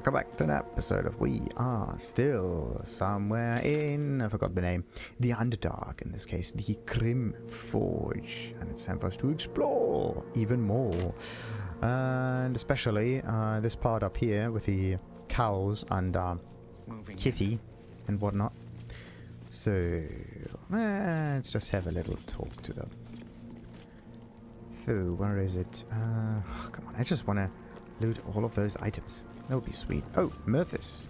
welcome back to an episode of We Are Still Somewhere in, I forgot the name, the Underdark, in this case, the Grimforge, and it's time for us to explore even more, and especially this part up here with the cows and Kithy and whatnot. So, let's just have a little talk to them. So, where is it? Come on, I just want to loot all of those items. That would be sweet. Oh, Murthis.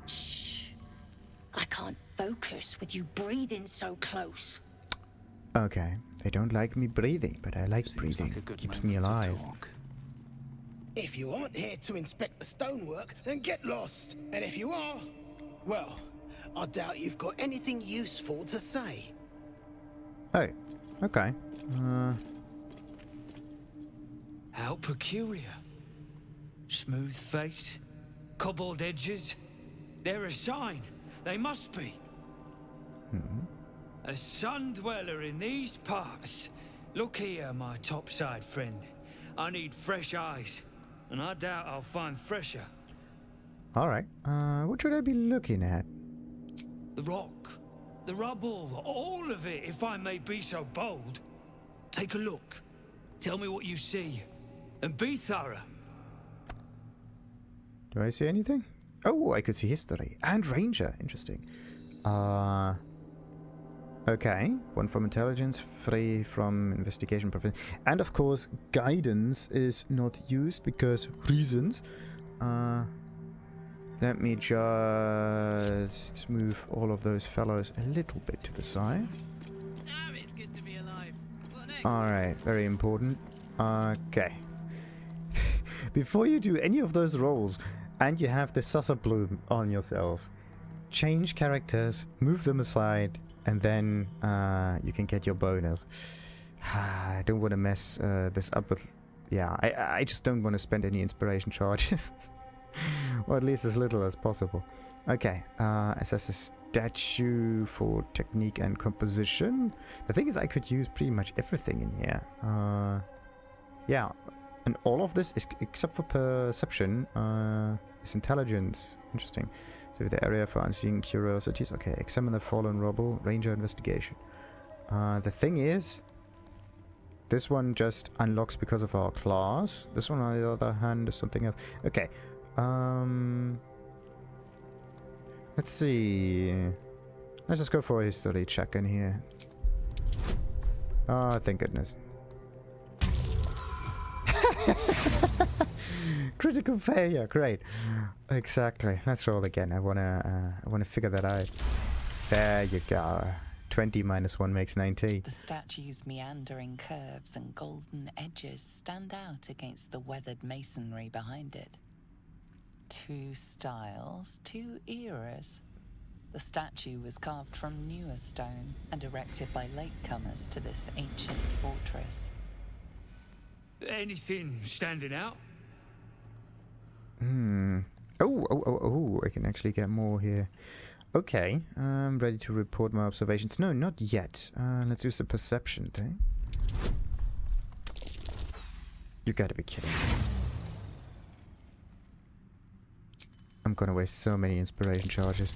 Shh. I can't focus with you breathing so close. Okay, they don't like me breathing, but I like breathing. Like keeps me alive. If you aren't here to inspect the stonework, then get lost. And if you are, well, I doubt you've got anything useful to say. Oh, okay. How peculiar. Smooth face, cobbled edges. They're a sign. They must be. A sun dweller in these parts. Look here, my topside friend. I need fresh eyes, and I doubt I'll find fresher. Alright, what should I be looking at? The rock, the rubble, all of it, if I may be so bold. Take a look. Tell me what you see, and be thorough. Do I see anything? Oh, I could see history. And ranger. Interesting. Okay. 1 from intelligence, 3 from investigation. And of course, guidance is not used because reasons. Let me just move all of those fellows a little bit to the side. Damn, it's good to be alive. What next? Alright, very important. Okay. Before you do any of those rolls, and you have the Susser Bloom on yourself, change characters, move them aside, and then you can get your bonus. I don't want to mess this up with... Yeah, I just don't want to spend any inspiration charges. Or at least as little as possible. Okay, assess a statue for technique and composition. The thing is, I could use pretty much everything in here. Yeah. And all of this, is, except for perception, is intelligence. Interesting. So the area for unseen curiosities. Okay, examine the fallen rubble. Ranger investigation. The thing is, this one just unlocks because of our class. This one, on the other hand, is something else. Okay. Let's see. Let's just go for a history check in here. Oh, thank goodness. Critical failure, great. Exactly. Let's roll again. I wanna figure that out. There you go. 20 minus 1 makes 19. The statue's meandering curves and golden edges stand out against the weathered masonry behind it. 2 styles, 2 eras. The statue was carved from newer stone and erected by latecomers to this ancient fortress. Anything standing out? Oh, I can actually get more here. Okay, I'm ready to report my observations. No, not yet. Let's use the perception thing. You gotta be kidding me. I'm gonna waste so many inspiration charges.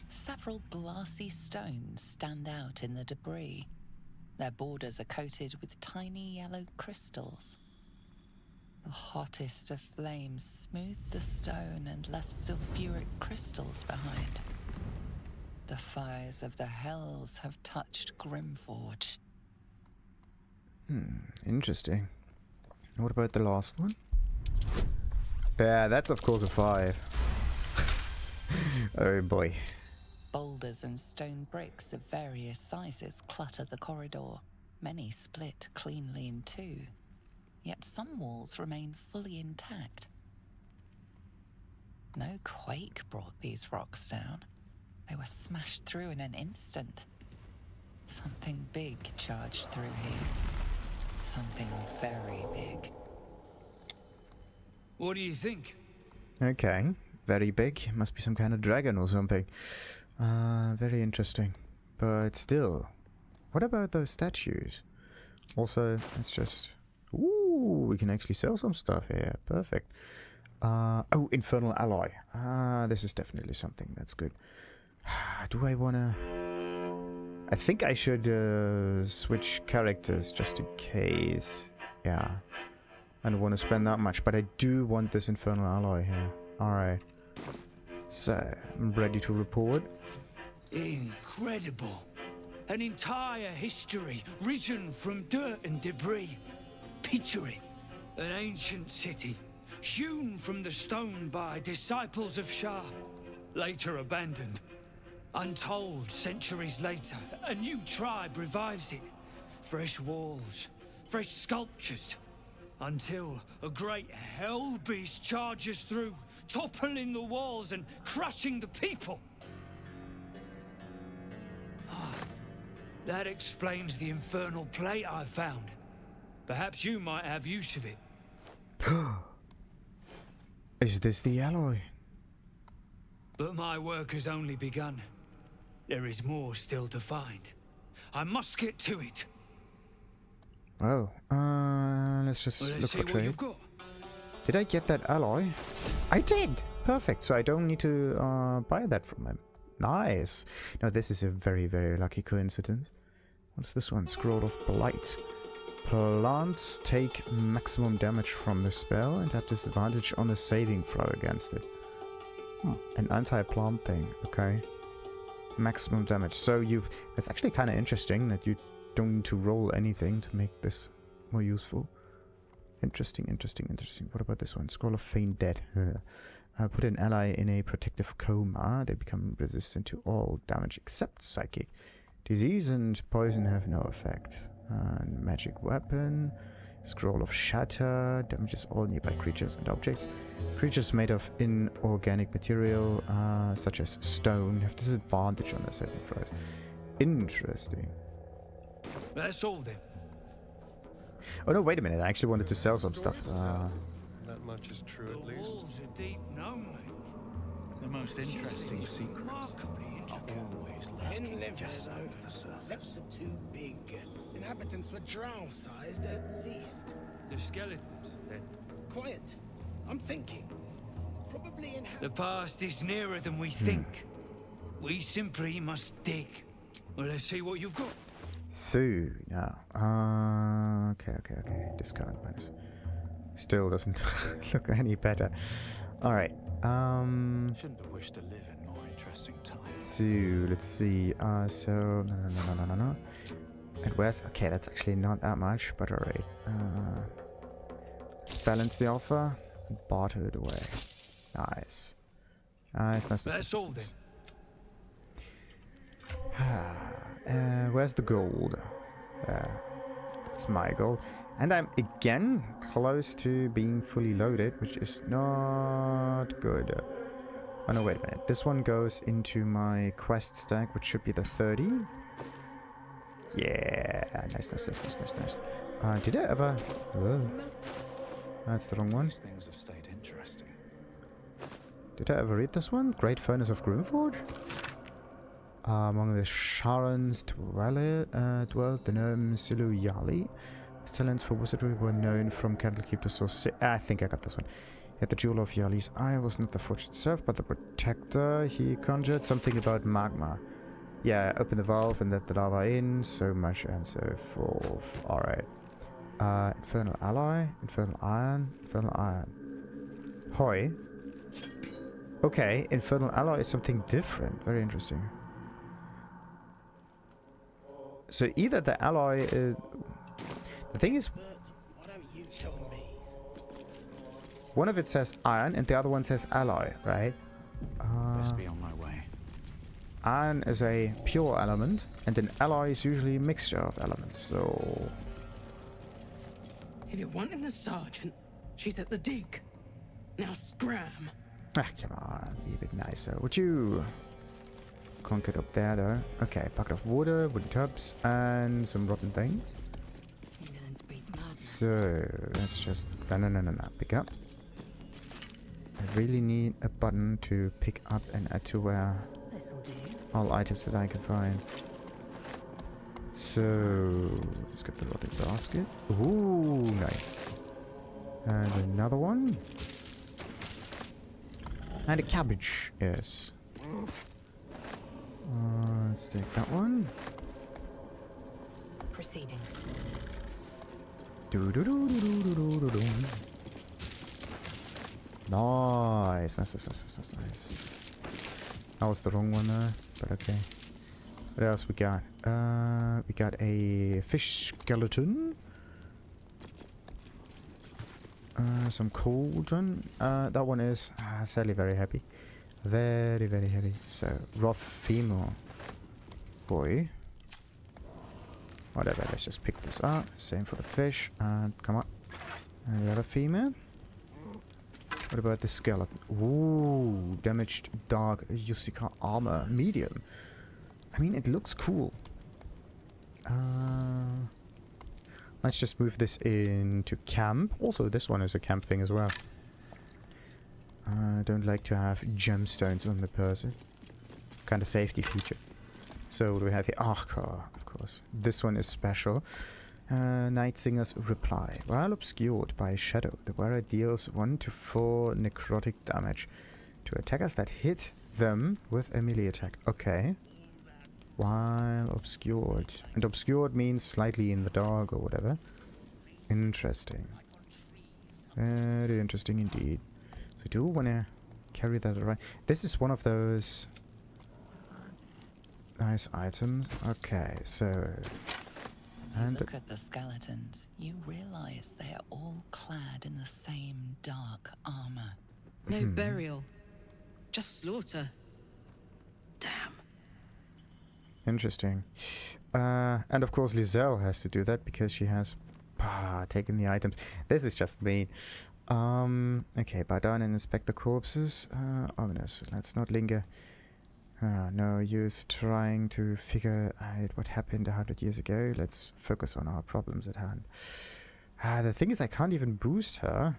Several glassy stones stand out in the debris. Their borders are coated with tiny yellow crystals. The hottest of flames smoothed the stone and left sulfuric crystals behind. The fires of the hells have touched Grimforge. Interesting. What about the last one? Yeah, that's of course a 5. Oh boy. Boulders and stone bricks of various sizes clutter the corridor, many split cleanly in 2. Yet some walls remain fully intact. No quake brought these rocks down. They were smashed through in an instant. Something big charged through here. Something very big. What do you think? Okay, very big. Must be some kind of dragon or something. Very interesting. But still, what about those statues? Also, it's just... Ooh, Ooh, we can actually sell some stuff here. Perfect. Oh, Infernal Alloy. This is definitely something that's good. Do I wanna... I think I should switch characters just in case. Yeah. I don't want to spend that much, but I do want this Infernal Alloy here. Alright. So, I'm ready to report. Incredible. An entire history risen from dirt and debris. Picture it. An ancient city, hewn from the stone by disciples of Shah, later abandoned. Untold centuries later, a new tribe revives it. Fresh walls, fresh sculptures. Until a great hell beast charges through, toppling the walls and crushing the people. That explains the infernal plate I found. Perhaps you might have use of it. Is this the alloy? But my work has only begun. There is more still to find. I must get to it. Well, let's just look see for what trade. you've got. Did I get that alloy? I did! Perfect, so I don't need to buy that from him. Nice. Now this is a very, very lucky coincidence. What's this one? Scroll of Blight. Plants take maximum damage from the spell and have disadvantage on the saving throw against it. An anti-plant thing, okay. Maximum damage. So that's actually kind of interesting that you don't need to roll anything to make this more useful. Interesting. What about this one? Scroll of Feign Dead. Put an ally in a protective coma. They become resistant to all damage except psychic. Disease and poison have no effect. Magic weapon. Scroll of Shatter. Damages all nearby creatures and objects. Creatures made of inorganic material, such as stone, have disadvantage on their saving throws. Interesting. That's all then. Oh no, wait a minute. I actually wanted to sell some stuff. That much is true The at least. walls are deep gnome. The most interesting secrets Remarkably intricate. always In lurking Liverpool, just under the surface. steps are too big. Inhabitants were drow-sized at least. The skeletons, then. Quiet. I'm thinking. Probably in The past is nearer than we think. We simply must dig. Well, let's see what you've got. So, now. Okay. Discard minus. Still doesn't look any better. Alright. Shouldn't have wished to live in more interesting times. So, let's see. So, no. And where's... Okay, that's actually not that much, but alright. Let's balance the offer. Barter it away. Nice. Nice. That's all then. Where's the gold? It's my gold. And I'm again close to being fully loaded, which is not good. Oh no, wait a minute. This one goes into my quest stack, which should be the 30. Yeah, nice. Did I ever... that's the wrong one. These things have stayed interesting. Did I ever read this one? Great Furnace of Grimforge? Among the Sharons dwelt the gnome Silu Yali. His talents for wizardry were known from Candlekeep to Source. I think I got this one. Yet the jewel of Yali's eye was not the forge itself, but the protector. He conjured something about magma. Yeah, open the valve and let the lava in, so much and so forth. Alright. Infernal Alloy, Infernal Iron. Hoi. Okay, Infernal Alloy is something different. Very interesting. So either the alloy... the thing is... Why don't you tell me? One of it says iron and the other one says alloy, right? Best be on my way. Iron is a pure element and an alloy is usually a mixture of elements, so... If you're wanting the sergeant, she's at the dig. Now scram. Ah, come on, be a bit nicer. Would you... Can't get up there though. Okay, bucket of water, wooden tubs, and some rotten things. Indolence breeds madness. So, let's just... No. Pick up. I really need a button to pick up and add to where This'll do. all items that I can find. So, let's get the loaded basket. Ooh, nice. And another one. And a cabbage, yes. Let's take that one. Proceeding. Do-do-do-do-do-do-do-do. Nice. Nice. That was the wrong one there, but okay. What else we got? We got a fish skeleton. Some cauldron. That one is sadly very heavy. Very, very heavy. So, rough femur. Boy. Whatever, let's just pick this up. Same for the fish. And come on. And the other femur. What about the skeleton? Ooh, damaged dark Justicar armor. Medium. I mean, it looks cool. Let's just move this into camp. Also, this one is a camp thing as well. I don't like to have gemstones on the person. Kind of safety feature. So what do we have here? Archer, of course. This one is special. Night Singer's reply. While obscured by shadow, the wearer deals 1 to 4 necrotic damage to attackers that hit them with a melee attack. Okay. While obscured. And obscured means slightly in the dark or whatever. Interesting. Very interesting indeed. So I do want to carry that around. This is one of those nice items. Okay, so... As you look at the skeletons, you realize they are all clad in the same dark armor. No burial. Just slaughter. Damn. Interesting. And of course Lizelle has to do that because she has taken the items. This is just mean. Okay, bow down and inspect the corpses. Ominous. Let's not linger. No use trying to figure out what happened 100 years ago. Let's focus on our problems at hand. The thing is, I can't even boost her.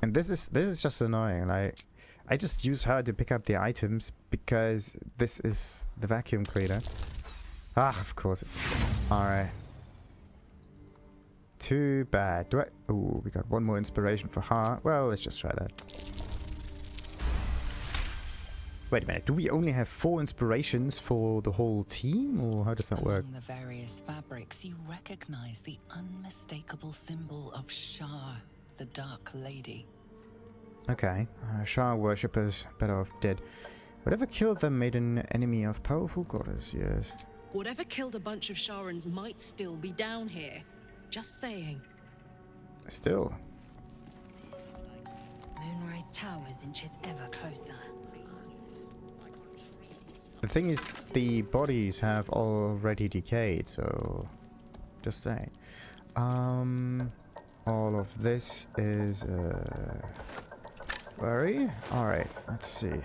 And this is just annoying. I just use her to pick up the items because this is the vacuum cleaner. Of course it's... Alright. Too bad. Do I... Ooh, we got one more inspiration for her. Well, let's just try that. Wait a minute. Do we only have 4 inspirations for the whole team? Or how does that work? Among the various fabrics, you recognize the unmistakable symbol of Shar, the Dark Lady. Okay. Shar worshippers, better off dead. Whatever killed them made an enemy of powerful goddess, yes. Whatever killed a bunch of Sharans might still be down here. Just saying. Still. Moonrise Towers inches ever closer. The thing is, the bodies have already decayed, so... Just saying. All of this is... Very? Alright, let's see.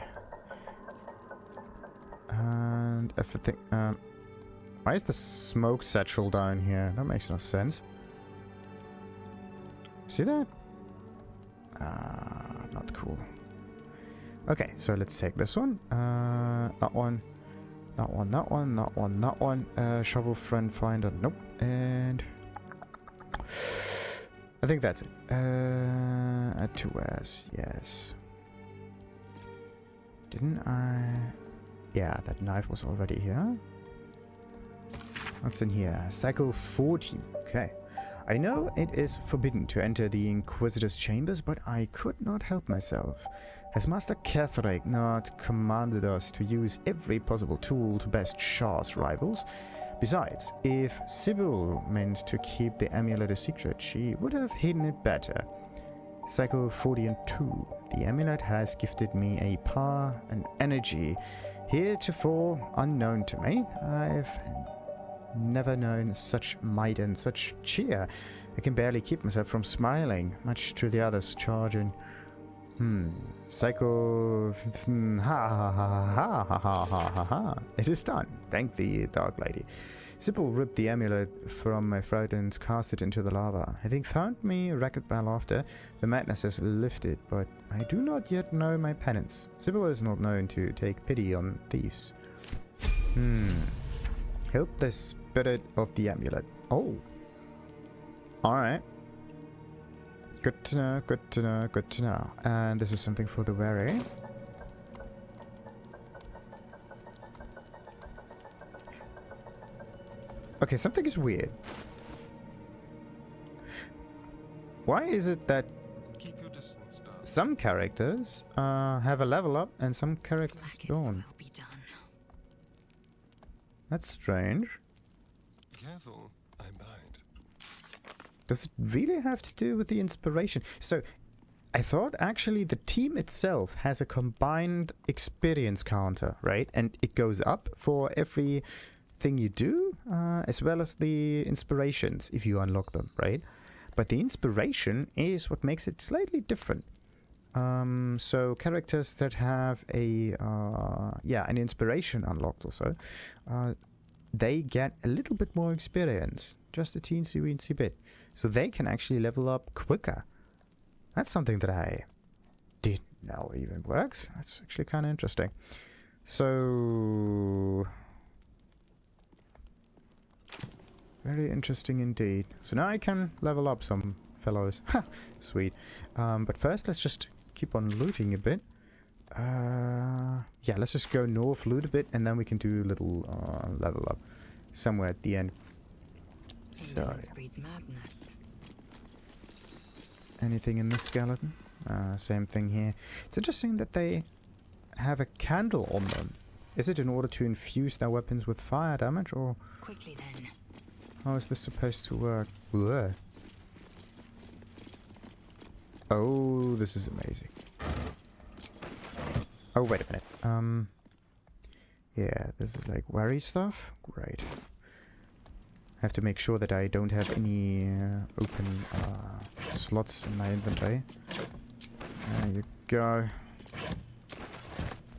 And everything... why is the smoke satchel down here? That makes no sense. See that? Not cool. Okay, so let's take this one. That one. That one, that one, that one, that one. Shovel friend finder. Nope. And... I think that's it. Add to wares. Yes. Didn't I... Yeah, that knife was already here. What's in here? Cycle 40. Okay. I know it is forbidden to enter the Inquisitor's chambers, but I could not help myself. Has Master Catherake not commanded us to use every possible tool to best Shar's rivals? Besides, if Sybil meant to keep the amulet a secret, she would have hidden it better. Cycle 40 and 2. The amulet has gifted me a power and energy heretofore unknown to me. I've never known such might and such cheer. I can barely keep myself from smiling, much to the others charging. Psycho... Ha ha ha ha ha ha ha ha ha. It is done. Thank the Dark Lady. Sybil ripped the amulet from my throat and cast it into the lava. Having found me racked by laughter, the madness has lifted, but I do not yet know my penance. Sybil is not known to take pity on thieves. Help this bit of the amulet. Oh. Alright. Good to know, good to know, good to know. And this is something for the weary. Okay, something is weird. Why is it that Keep your distance, darling. some characters have a level up and some characters don't? Will be done. That's strange. Careful, I bite. Does it really have to do with the inspiration? So, I thought actually the team itself has a combined experience counter, right? And it goes up for every thing you do, as well as the inspirations if you unlock them, right? But the inspiration is what makes it slightly different. So characters that have an inspiration unlocked also, they get a little bit more experience, just a teensy-weensy bit. So they can actually level up quicker. That's something that I didn't know even works. That's actually kind of interesting. So... very interesting indeed. So now I can level up some fellows. Ha! Sweet. But first, let's just keep on looting a bit. Yeah, let's just go north, loot a bit, and then we can do a little level up somewhere at the end. So, Endurance breeds madness. anything in this skeleton? Same thing here. It's interesting that they have a candle on them. Is it in order to infuse their weapons with fire damage, or Quickly then. how is this supposed to work? Blech. Oh, this is amazing. Oh, wait a minute. Yeah, this is like wary stuff. Great. I have to make sure that I don't have any open slots in my inventory. There you go.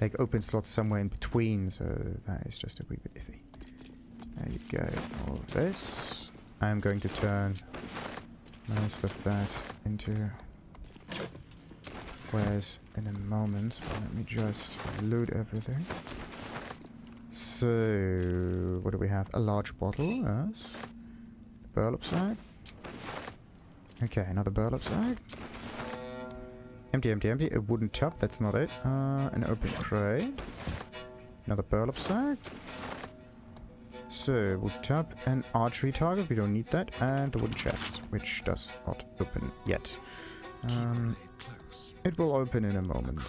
Like open slots somewhere in between, so that is just a wee bit iffy. There you go. All of this. I'm going to turn most of that into wares in a moment. Let me just loot everything. So, what do we have? A large bottle, yes. Burlap sack. Okay, another burlap sack. Empty, empty, empty. A wooden tub, that's not it. An open crate. Another burlap sack. So, wood tub, an archery target, we don't need that. And the wooden chest, which does not open yet. It will open in a moment.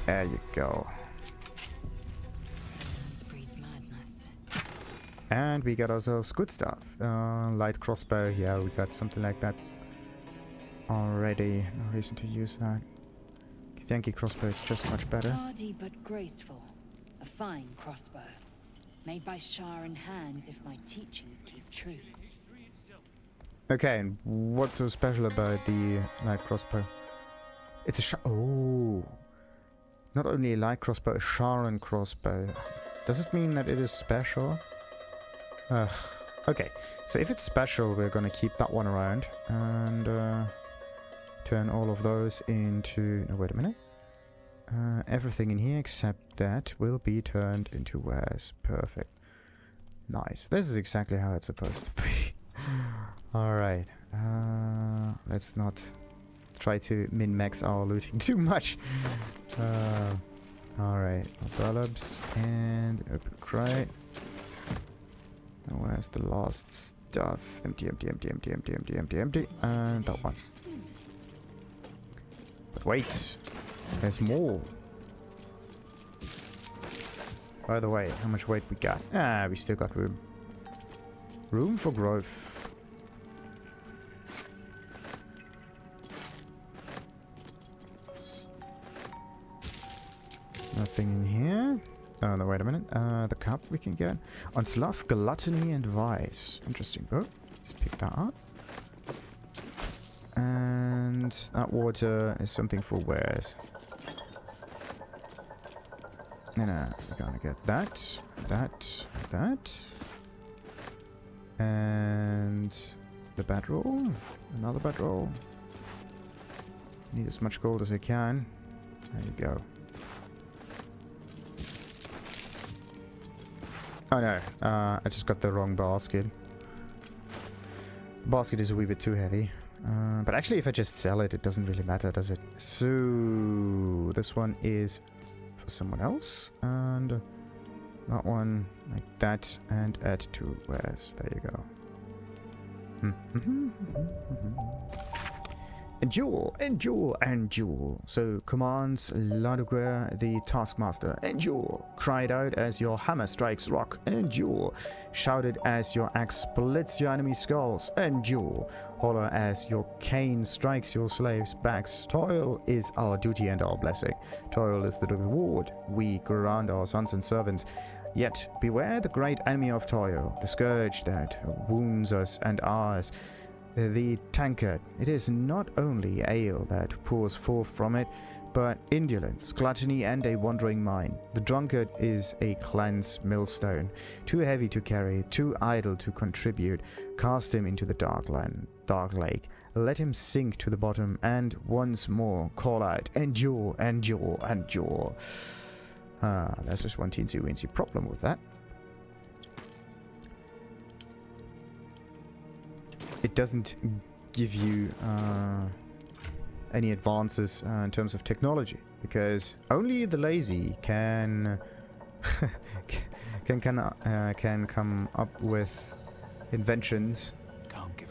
There you go. Endurance breeds madness. And we got ourselves good stuff. Light crossbow, yeah, we got something like that already. No reason to use that. Yankee crossbow is just much better. Hardy but graceful. A fine crossbow. Made by Sharan hands if my teachings keep true. Okay, and what's so special about the light crossbow? It's a oh! Not only a light crossbow, a Sharan crossbow. Does it mean that it is special? Ugh. Okay, so if it's special, we're gonna keep that one around and turn all of those into... No, wait a minute. Everything in here except that will be turned into wares. Perfect. Nice. This is exactly how it's supposed to be. Alright. Let's not try to min-max our looting too much. Alright. Burlaps and open crate. And where's the last stuff? Empty, empty, empty, empty, empty, empty, empty, empty. And that one. But wait. There's more. By the way, how much weight we got? Ah, we still got room. Room for growth. Nothing in here. Oh, no, wait a minute. The cup we can get. On Sloth, Gluttony and Vice. Interesting book. Let's pick that up. And that water is something for wares. No, we're gonna get that, that. And the bedroll. Another bedroll. Need as much gold as I can. There you go. Oh no, I just got the wrong basket. Basket is a wee bit too heavy. But actually, if I just sell it, it doesn't really matter, does it? So this one is for someone else, and that one like that, and add 2 wares. There you go. Endure, endure, endure. So commands Laduguer, the Taskmaster. Endure. Cried out as your hammer strikes rock. Endure. Shouted as your axe splits your enemy's skulls. Endure. Holler as your cane strikes your slaves' backs. Toil is our duty and our blessing. Toil is the reward we grant our sons and servants. Yet beware the great enemy of toil, the scourge that wounds us and ours. The tankard. It is not only ale that pours forth from it, but indolence, gluttony, and a wandering mind. The drunkard is a clan's millstone, too heavy to carry, too idle to contribute. Cast him into the dark lake. Let him sink to the bottom, and once more call out, endure, endure, endure. There's just one teensy-weensy problem with that. It doesn't give you any advances in terms of technology, because only the lazy can can come up with inventions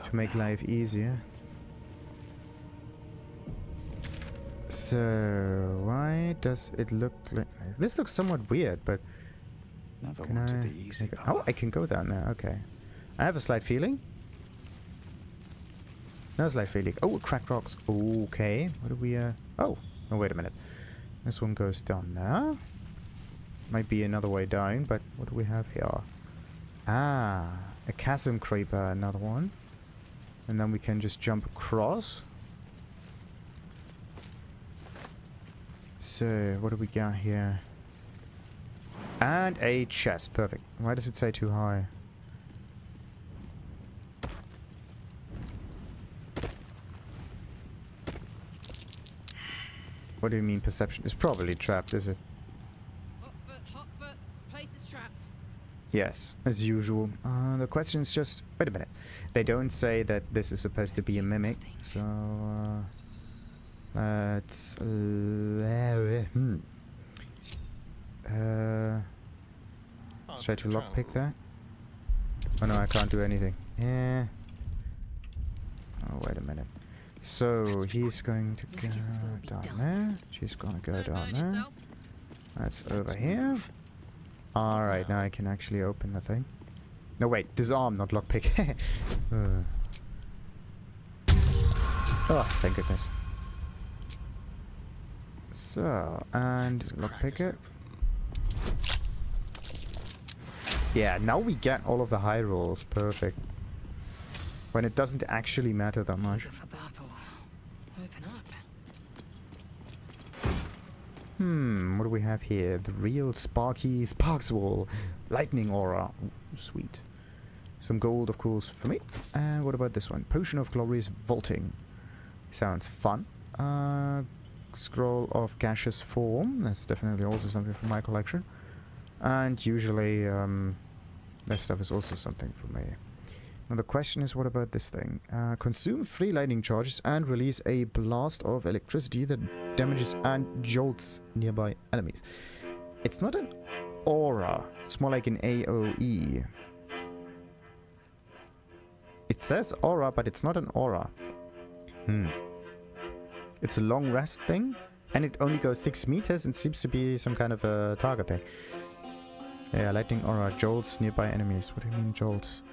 to make life easier. So why does it look like this? Looks somewhat weird, but can I? Oh, I can go down there. Okay, I have a slight feeling. No slight feeling. Oh, cracked rocks. Okay, what do we? Oh, wait a minute. This one goes down there. Might be another way down, but what do we have here? Ah, a chasm creeper, another one. And then we can just jump across. So, what do we got here? And a chest. Perfect. Why does it say too high? What do you mean perception? It's probably trapped, is it? Hot foot. Place is trapped. Yes, as usual. The question is just... Wait a minute. They don't say that this is supposed to be a mimic, so... let's... let's try to lockpick that. Oh no, I can't do anything. Yeah. Oh, wait a minute. So, he's going to go down there. She's going to go down there. That's over here. Alright, now I can actually open the thing. No, wait. Disarm, not lockpick. Oh, thank goodness. So, and lockpick it. Yeah, now we get all of the high rolls. Perfect. When it doesn't actually matter that much. What do we have here? The real Sparky Sparkswall. Lightning aura. Ooh, sweet. Some gold, of course, for me. And what about this one? Potion of Glorious Vaulting. Sounds fun. Scroll of Gaseous Form. That's definitely also something from my collection. And usually, that stuff is also something for me. Now the question is, what about this thing? Consume 3 lightning charges and release a blast of electricity that damages and jolts nearby enemies. It's not an aura. It's more like an AoE. It says aura, but it's not an aura. It's a long rest thing, and it only goes 6 meters and seems to be some kind of a target thing. Yeah, lightning aura jolts nearby enemies. What do you mean jolts?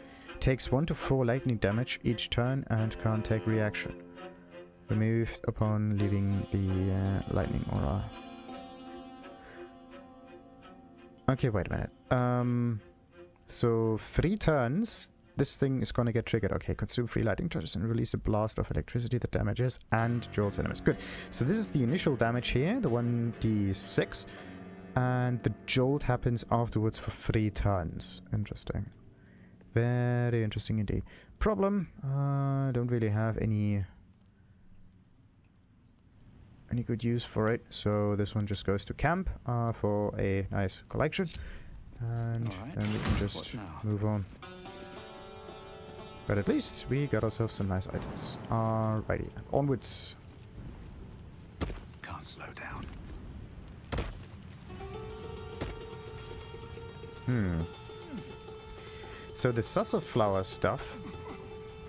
Takes 1 to 4 lightning damage each turn and can't take reaction. Removed upon leaving the lightning aura. Okay, wait a minute. So 3 turns, this thing is gonna get triggered. Okay, consume 3 lightning charges and release a blast of electricity that damages and jolts enemies. Good. So this is the initial damage here, the 1d6. And the jolt happens afterwards for 3 turns. Interesting. Very interesting indeed. Problem, don't really have any good use for it, so this one just goes to camp for a nice collection. And Alright, then we can just what now? move on. But at least we got ourselves some nice items. Alrighty, onwards. Can't slow down. So the Sassa flower stuff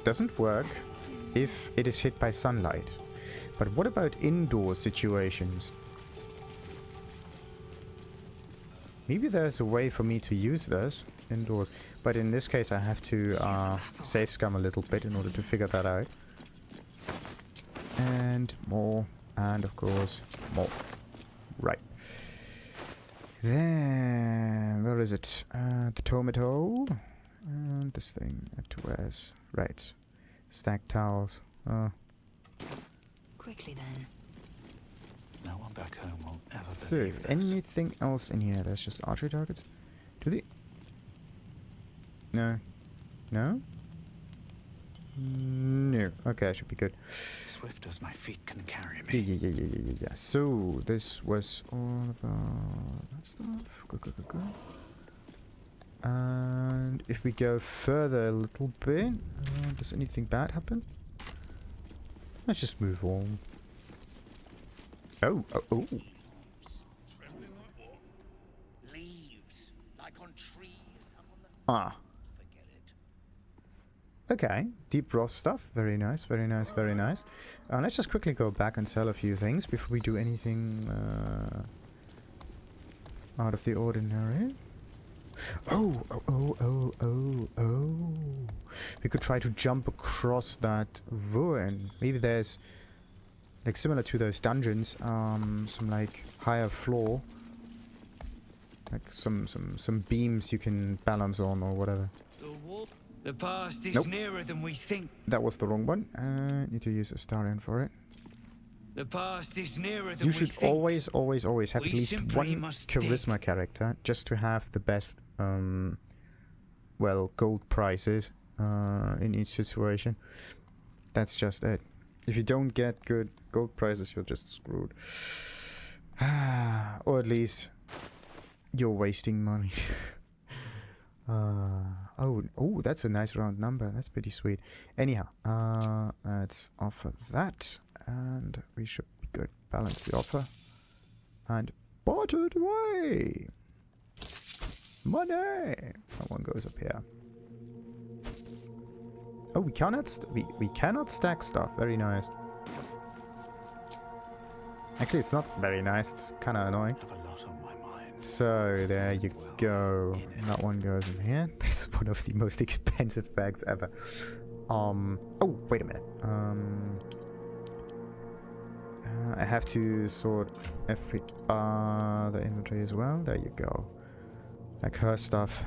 doesn't work if it is hit by sunlight. But what about indoor situations? Maybe there's a way for me to use those indoors. But in this case I have to save scum a little bit in order to figure that out. And more. And of course more. Right. Then, where is it? The tomato. And this thing at 2S. Right. Stacked towels. Quickly then. No one back home will ever So, believe this. anything else in here? There's just archery targets. Do they? No. No? No. Okay, I should be good. Swift as my feet can carry Yeah, me. yeah. So, this was all about that stuff. Good. And if we go further a little bit, does anything bad happen? Let's just move on. Oh. Leaves, like on trees. Ah. Forget it. Okay, deep frost stuff. Very nice. Let's just quickly go back and sell a few things before we do anything out of the ordinary. Oh. We could try to jump across that ruin. Maybe there's, like, similar to those dungeons, some, like, higher floor. Like, some beams you can balance on or whatever. The past is Nope. nearer than we think. That was the wrong one. Need to use a Starion for it. The past is nearer than You we should think. always have We at least simply one must charisma character, just to have the best, well, gold prices in each situation. That's just it. If you don't get good gold prices, you're just screwed. Or at least you're wasting money. Oh, that's a nice round number. That's pretty sweet. Anyhow, let's offer that, and we should be good. Balance the offer, and barter it away. Money. That one goes up here. Oh, we cannot stack stuff. Very nice. Actually, it's not very nice. It's kind of annoying. Have a lot on my mind. So there you go. That one goes in here. That's one of the most expensive bags ever. Oh, wait a minute. I have to sort every other inventory as well. There you go. Like her stuff.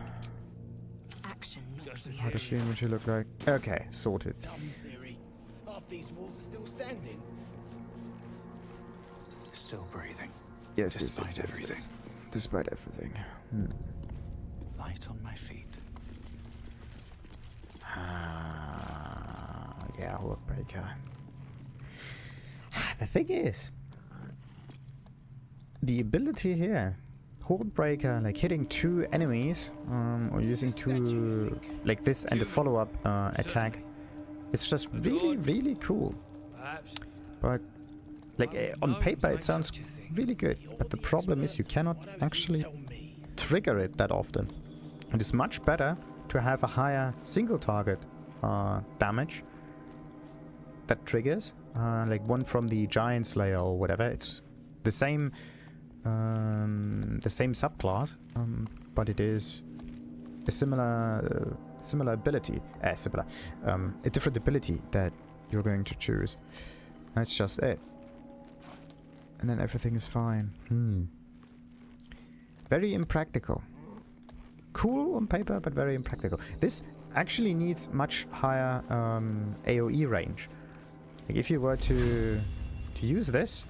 Action not to be How does the inventory look like? Okay, sorted. Dumb theory. Half these walls are still standing. Still breathing. Yes. Despite everything. Despite everything. Light on my feet. Yeah, Hordebreaker. The thing is, the ability here, Hordebreaker, like hitting 2 enemies, or using 2, like this and a follow-up attack, it's just really cool. Perhaps. But, like, on paper it sounds really good, but the problem is you cannot actually trigger it that often. It is much better to have a higher single target damage that triggers, like one from the Giant Slayer or whatever. It's the same subclass, but it is a similar ability, a different ability that you're going to choose. That's just it, and then everything is fine. Very impractical. Cool on paper, but very impractical. This actually needs much higher AoE range. Like if you were to use this,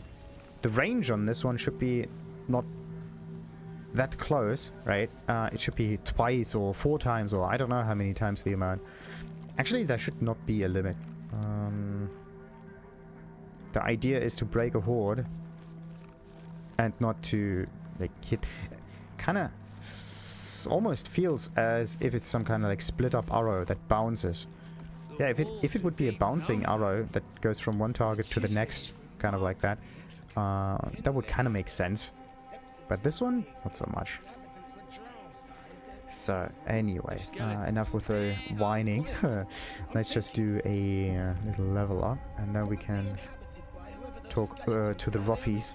the range on this one should be not that close, right? It should be twice or 4 times, or I don't know how many times the amount. Actually, there should not be a limit. The idea is to break a horde and not to like hit. Kind of this almost feels as if it's some kind of like split up arrow that bounces. Yeah, if it would be a bouncing arrow that goes from one target to the next, kind of like that, that would kind of make sense. But this one, not so much. So, anyway, enough with the whining. Let's just do a little level up, and then we can talk to the roughies.